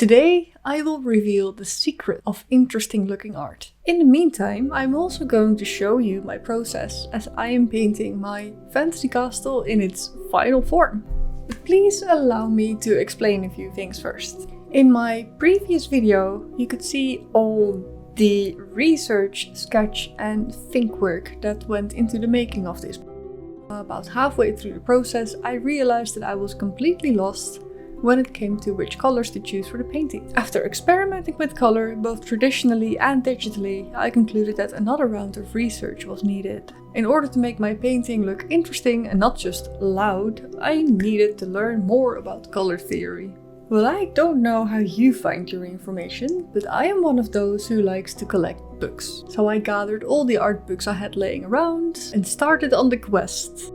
Today I will reveal the secret of interesting looking art. In the meantime, I'm also going to show you my process as I am painting my fantasy castle in its final form. But please allow me to explain a few things first. In my previous video, you could see all the research, sketch and think work that went into the making of this. About halfway through the process, I realized that I was completely lost when it came to which colors to choose for the painting. After experimenting with color, both traditionally and digitally, I concluded that another round of research was needed. In order to make my painting look interesting and not just loud, I needed to learn more about color theory. Well, I don't know how you find your information, but I am one of those who likes to collect books. So I gathered all the art books I had laying around and started on the quest.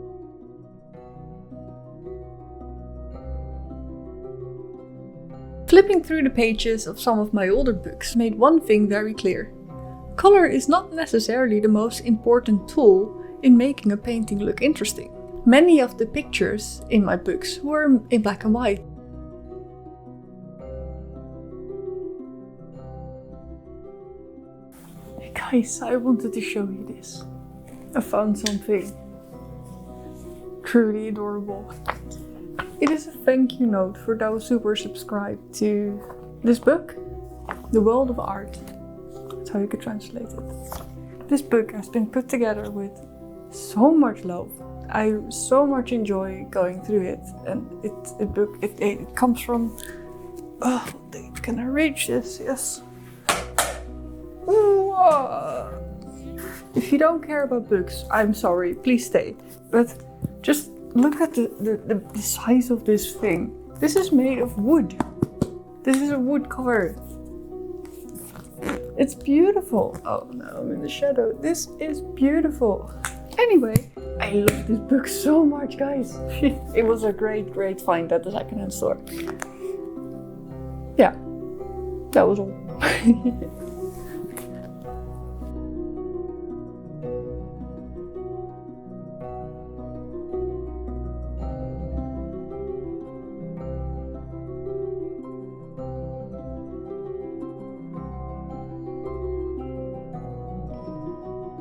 Flipping through the pages of some of my older books made one thing very clear. Color is not necessarily the most important tool in making a painting look interesting. Many of the pictures in my books were in black and white. Hey guys, I wanted to show you this. I found something truly adorable. It is a thank you note for those who were subscribed to this book, The World of Art. That's how you could translate it. This book has been put together with so much love. I so much enjoy going through it, and it comes from. Oh, can I reach this? Yes. Ooh, if you don't care about books, I'm sorry. Please stay. But just look at the size of this thing. This is made of wood. This is a wood cover. It's beautiful. Oh no, I'm in the shadow. This is beautiful. Anyway, I love this book so much, guys. It was a great find at the secondhand store. Yeah, that was all.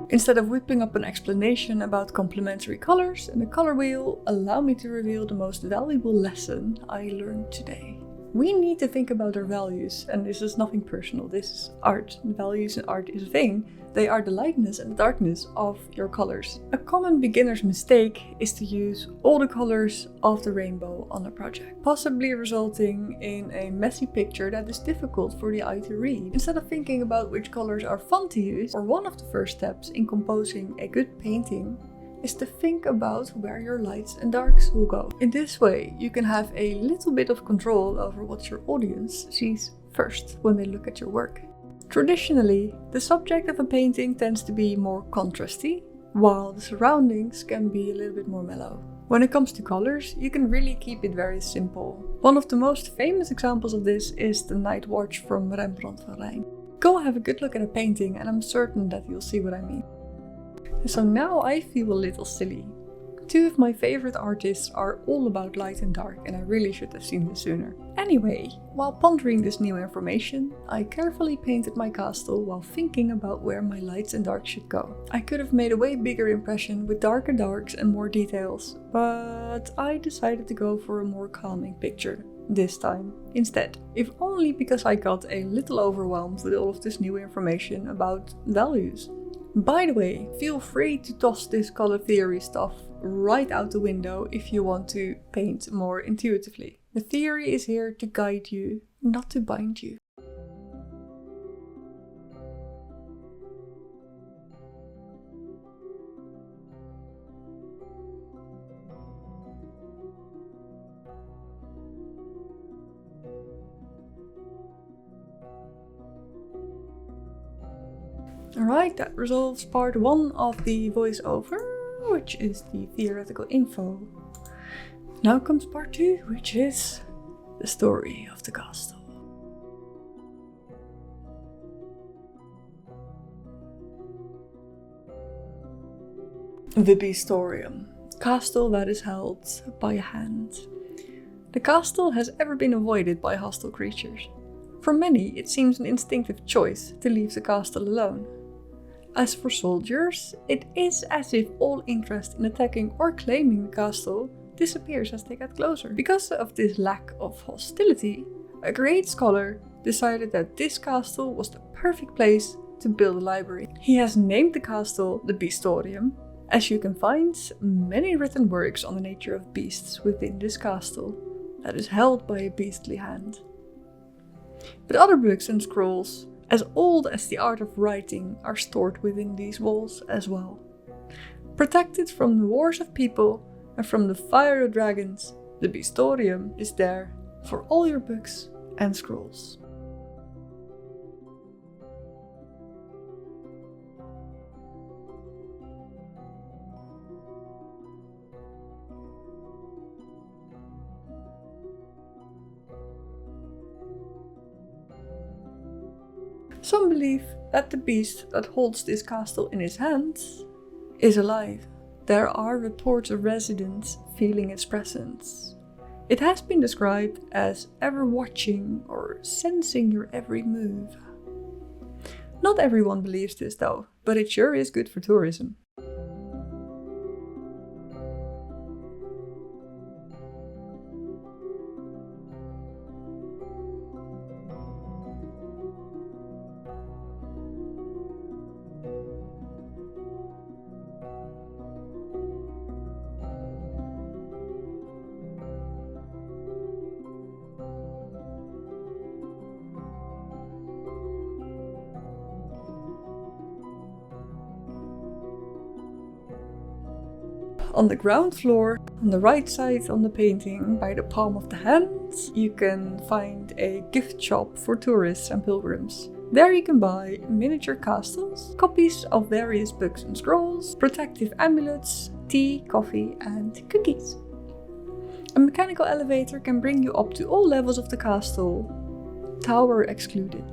Instead of whipping up an explanation about complementary colors and the color wheel, allow me to reveal the most valuable lesson I learned today. We need to think about our values, and this is nothing personal, this is art. Values in art is a thing. They are the lightness and the darkness of your colors. A common beginner's mistake is to use all the colors of the rainbow on a project, possibly resulting in a messy picture that is difficult for the eye to read. Instead of thinking about which colors are fun to use, or one of the first steps in composing a good painting, is to think about where your lights and darks will go. In this way, you can have a little bit of control over what your audience sees first when they look at your work. Traditionally, the subject of a painting tends to be more contrasty, while the surroundings can be a little bit more mellow. When it comes to colors, you can really keep it very simple. One of the most famous examples of this is the Night Watch from Rembrandt van Rijn. Go have a good look at a painting and I'm certain that you'll see what I mean. So now I feel a little silly. Two of my favorite artists are all about light and dark, and I really should have seen this sooner. Anyway, while pondering this new information, I carefully painted my castle while thinking about where my lights and darks should go. I could have made a way bigger impression with darker darks and more details, but I decided to go for a more calming picture this time instead. If only because I got a little overwhelmed with all of this new information about values. By the way, feel free to toss this color theory stuff right out the window if you want to paint more intuitively. The theory is here to guide you, not to bind you. Alright, that resolves part 1 of the voiceover, which is the theoretical info. Now comes part 2, which is the story of the castle. The Beastorium, castle that is held by a hand. The castle has ever been avoided by hostile creatures. For many, it seems an instinctive choice to leave the castle alone. As for soldiers, it is as if all interest in attacking or claiming the castle disappears as they get closer. Because of this lack of hostility, a great scholar decided that this castle was the perfect place to build a library. He has named the castle the Beastorium, as you can find many written works on the nature of beasts within this castle that is held by a beastly hand. But other books and scrolls, as old as the art of writing, are stored within these walls as well. Protected from the wars of people and from the fire of dragons, the Beastorium is there for all your books and scrolls. Some believe that the beast that holds this castle in his hands is alive. There are reports of residents feeling its presence. It has been described as ever watching or sensing your every move. Not everyone believes this though, but it sure is good for tourism. On the ground floor, on the right side on the painting, by the palm of the hand, you can find a gift shop for tourists and pilgrims. There you can buy miniature castles, copies of various books and scrolls, protective amulets, tea, coffee, and cookies. A mechanical elevator can bring you up to all levels of the castle, tower excluded.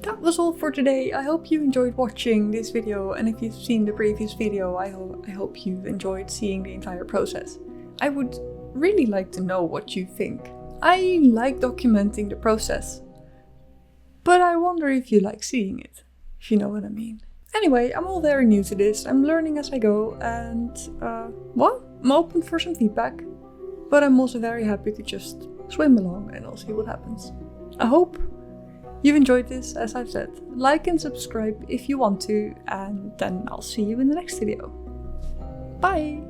That was all for today. I hope you enjoyed watching this video, and if you've seen the previous video, I hope you've enjoyed seeing the entire process. I would really like to know what you think. I like documenting the process, but I wonder if you like seeing it, if you know what I mean. Anyway, I'm all very new to this, I'm learning as I go, and well, I'm open for some feedback, but I'm also very happy to just swim along and I'll see what happens. I hope you've enjoyed this, as I've said. Like and subscribe if you want to, and then I'll see you in the next video. Bye!